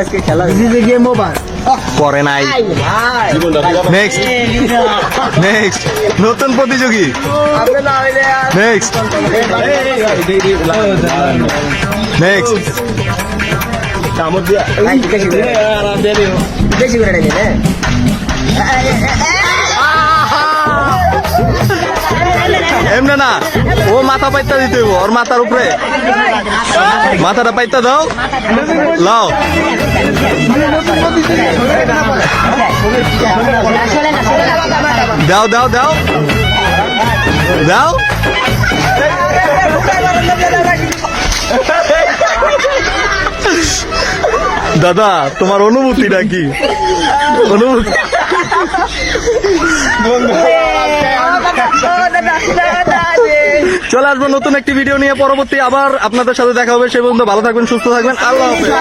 আজকে খেলা game over করে নাই। নেক্সট নেক্সট নতুন প্রতিযোগী। নেক্সট নেক্সট বেশি করে নেবে এমনি না, ও মাথা পাইতা দিতে হইব, ওর মাথার উপরে মাথাটা পাইতা দাও, লাও। দাও দাও দাও দাও। দাদা তোমার অনুভূতিটা কি? অনুভূতি চলে আসবো নতুন একটি ভিডিও নিয়ে পরবর্তী আবার আপনাদের সাথে দেখা হবে। সেই পর্যন্ত ভালো থাকবেন, সুস্থ থাকবেন, আল্লাহ হাফেজ।